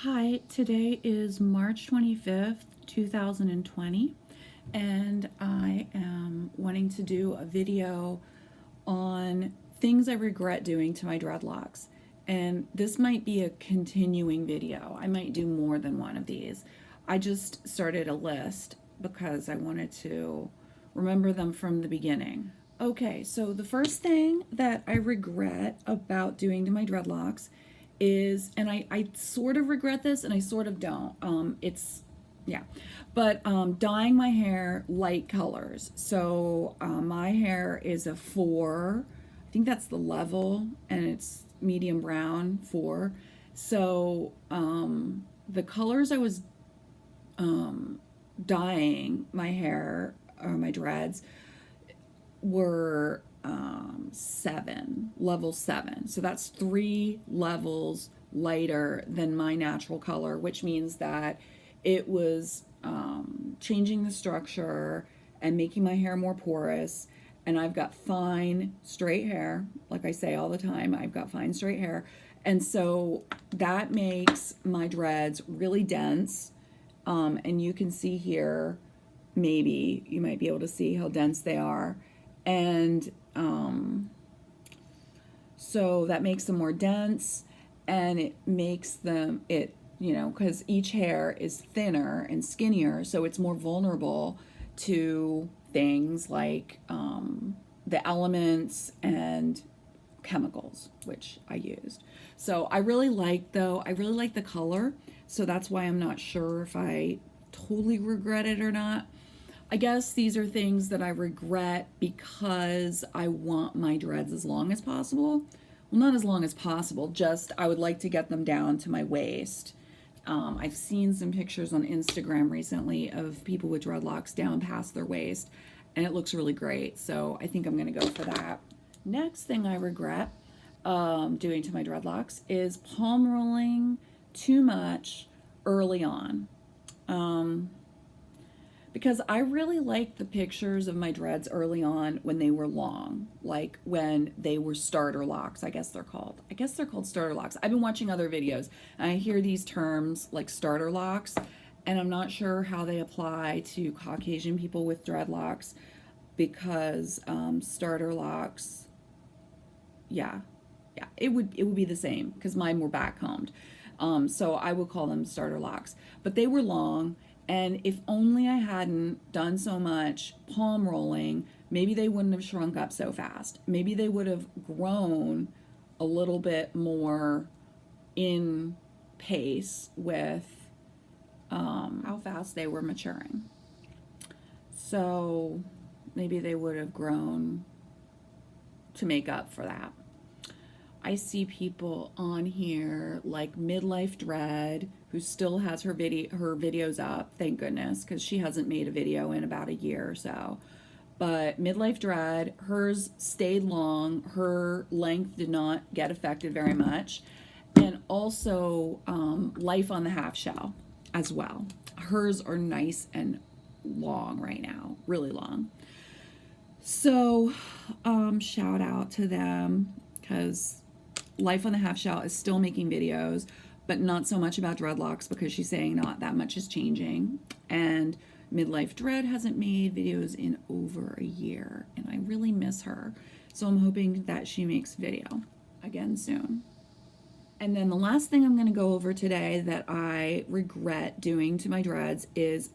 Hi, today is March 25th, 2020, and I am wanting to do a video on things I regret doing to my dreadlocks. And this might be a continuing video. I might do more than one of these. I just started a list because I wanted to remember them from the beginning. Okay, so the first thing that I regret about doing to my dreadlocks is, and I sort of regret this and I sort of don't. Yeah, but dyeing my hair light colors. So my hair is a 4. I think that's the level, and it's medium brown 4. So the colors I was dyeing my hair or my dreads were 7, level 7. So that's 3 levels lighter than my natural color, which means that it was changing the structure and making my hair more porous. And I've got fine straight hair. Like I say all the time, I've got fine straight hair. And so that makes my dreads really dense. And you can see here, maybe you might be able to see how dense they are. And so that makes them more dense, and it makes them, because each hair is thinner and skinnier, so it's more vulnerable to things like the elements and chemicals, which I used. So I really like the color, so that's why I'm not sure if I totally regret it or not. I guess these are things that I regret because I want my dreads as long as possible. Well, not as long as possible, just I would like to get them down to my waist. I've seen some pictures on Instagram recently of people with dreadlocks down past their waist, and it looks really great. So I think I'm going to go for that. Next thing I regret doing to my dreadlocks is palm rolling too much early on. Because I really liked the pictures of my dreads early on when they were long, like when they were starter locks, I guess they're called. I guess they're called starter locks. I've been watching other videos and I hear these terms like starter locks, and I'm not sure how they apply to Caucasian people with dreadlocks because starter locks, yeah, it would be the same because mine were back combed. So I would call them starter locks, but they were long. And if only I hadn't done so much palm rolling, maybe they wouldn't have shrunk up so fast. Maybe they would have grown a little bit more in pace with how fast they were maturing. So maybe they would have grown to make up for that. I see people on here like Midlife Dread, who still has her videos up, thank goodness, because she hasn't made a video in about a year or so. But Midlife Dread, hers stayed long. Her length did not get affected very much. And also Life on the Half Shell as well. Hers are nice and long right now, really long. So shout out to them, because Life on the Half Shell is still making videos, but not so much about dreadlocks because she's saying not that much is changing. And Midlife Dread hasn't made videos in over a year, and I really miss her. So I'm hoping that she makes video again soon. And then the last thing I'm going to go over today that I regret doing to my dreads is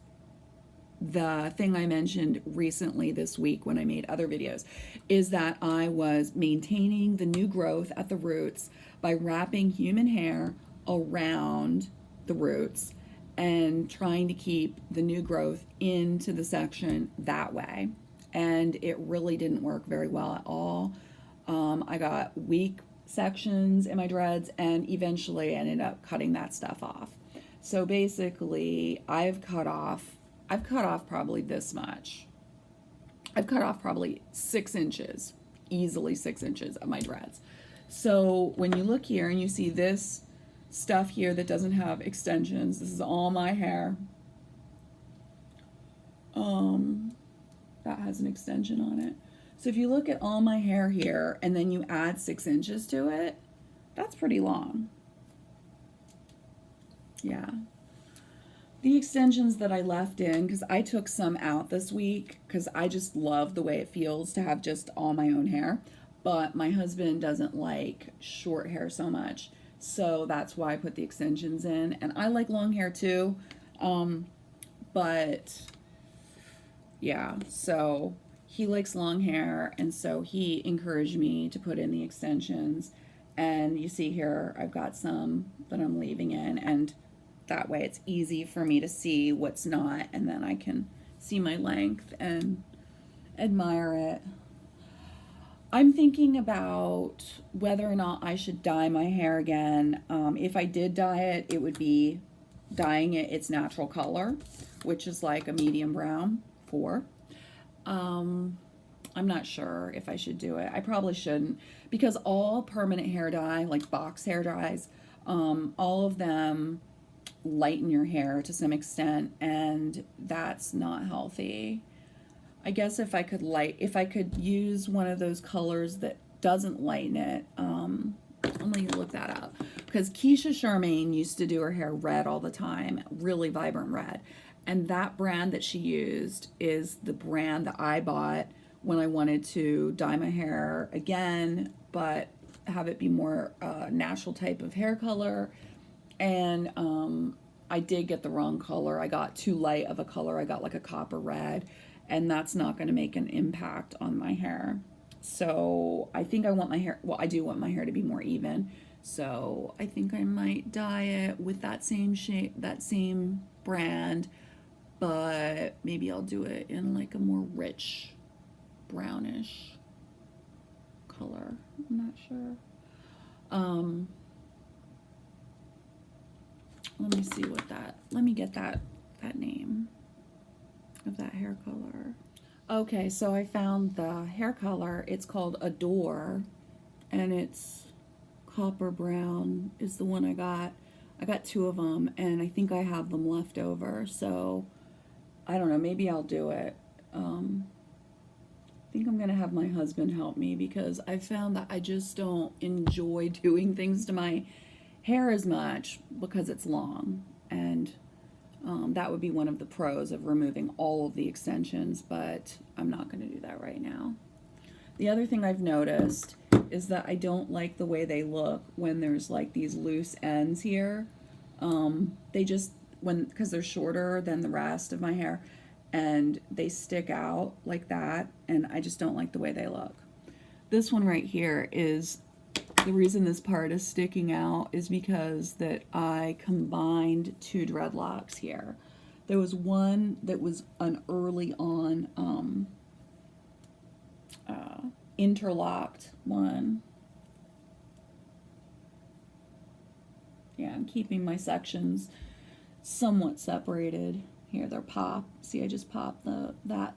the thing I mentioned recently this week when I made other videos, is that I was maintaining the new growth at the roots by wrapping human hair around the roots and trying to keep the new growth into the section that way. And it really didn't work very well at all. I got weak sections in my dreads, and eventually I ended up cutting that stuff off. So basically, I've cut off probably this much. I've cut off probably 6 inches, easily 6 inches of my dreads. So when you look here and you see this stuff here that doesn't have extensions, this is all my hair. That has an extension on it. So if you look at all my hair here and then you add 6 inches to it, that's pretty long. Yeah. The extensions that I left in, because I took some out this week because I just love the way it feels to have just all my own hair. But my husband doesn't like short hair so much. So that's why I put the extensions in. And I like long hair too. Um, but yeah, so he likes long hair. And so he encouraged me to put in the extensions. And you see here, I've got some that I'm leaving in. And that way it's easy for me to see what's not, and then I can see my length and admire it. I'm thinking about whether or not I should dye my hair again. If I did dye it, it would be dyeing it its natural color, which is like a medium brown 4. Um, I'm not sure if I should do it. I probably shouldn't, because all permanent hair dye, like box hair dyes, all of them lighten your hair to some extent, and that's not healthy. I guess if I could use one of those colors that doesn't lighten it, let me look that up. Because Keisha Charmaine used to do her hair red all the time, really vibrant red. And that brand that she used is the brand that I bought when I wanted to dye my hair again, but have it be more natural type of hair color. And I did get the wrong color. I got too light of a color. I got like a copper red, and that's not going to make an impact on my hair. So I think I want my hair, well, I do want my hair to be more even. So I think I might dye it with that same shape, that same brand, but maybe I'll do it in like a more rich brownish color. I'm not sure. Um, Let me see let me get that name of that hair color. Okay, so I found the hair color. It's called Adore, and it's copper brown is the one I got. I got 2 of them, and I think I have them left over. So I don't know. Maybe I'll do it. I think I'm gonna have my husband help me, because I found that I just don't enjoy doing things to my hair as much because it's long, and that would be one of the pros of removing all of the extensions, but I'm not going to do that right now. The other thing I've noticed is that I don't like the way they look when there's like these loose ends here. They just, because they're shorter than the rest of my hair, and they stick out like that, and I just don't like the way they look. This one right here is, the reason this part is sticking out is because that I combined 2 dreadlocks here. There was one that was an early on interlocked one. Yeah, I'm keeping my sections somewhat separated. Here they're popped. See, I just popped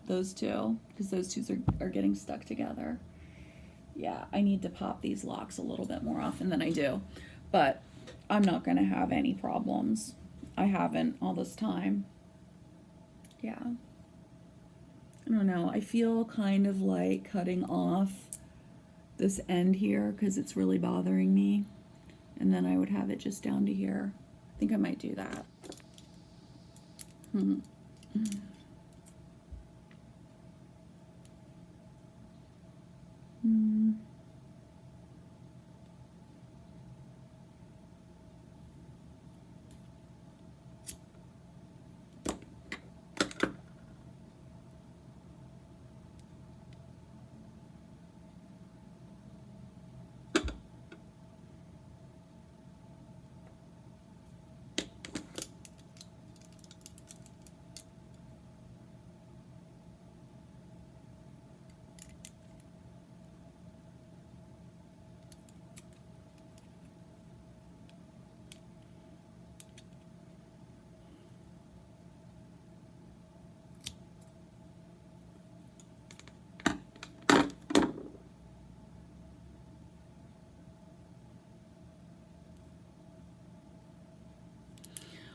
those 2 because those 2 are getting stuck together. Yeah, I need to pop these locks a little bit more often than I do, but I'm not going to have any problems. I haven't all this time. Yeah. I don't know. I feel kind of like cutting off this end here because it's really bothering me, and then I would have it just down to here. I think I might do that.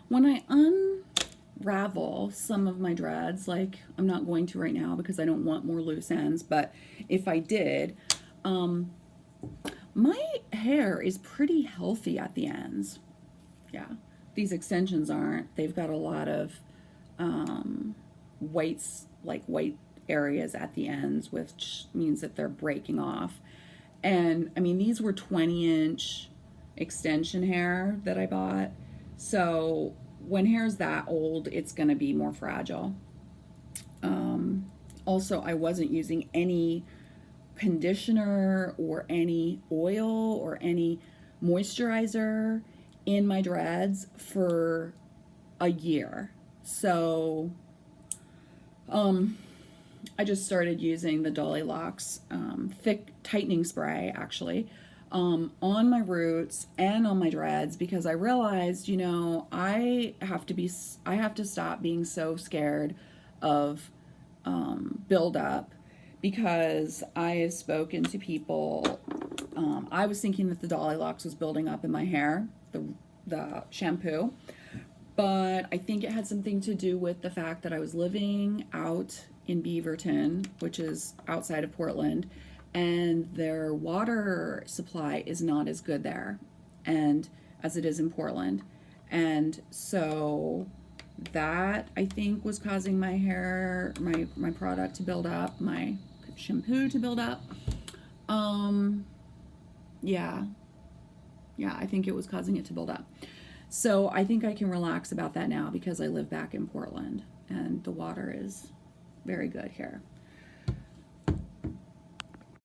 When I unravel some of my dreads, like I'm not going to right now because I don't want more loose ends, but if I did, my hair is pretty healthy at the ends. Yeah, these extensions aren't. They've got a lot of whites, like white areas at the ends, which means that they're breaking off. And I mean, these were 20-inch extension hair that I bought. So when hair's that old, it's going to be more fragile. Also, I wasn't using any conditioner or any oil or any moisturizer in my dreads for a year. So I just started using the Dolly Locks thick tightening spray, actually, on my roots and on my dreads, because I realized, you know, I have to stop being so scared of buildup, because I have spoken to people. I was thinking that the Dolly Locks was building up in my hair, the shampoo, but I think it had something to do with the fact that I was living out in Beaverton, which is outside of Portland, and their water supply is not as good there and as it is in Portland. And so that, I think, was causing my hair, my product to build up, my shampoo to build up. Yeah, I think it was causing it to build up. So I think I can relax about that now, because I live back in Portland and the water is very good here.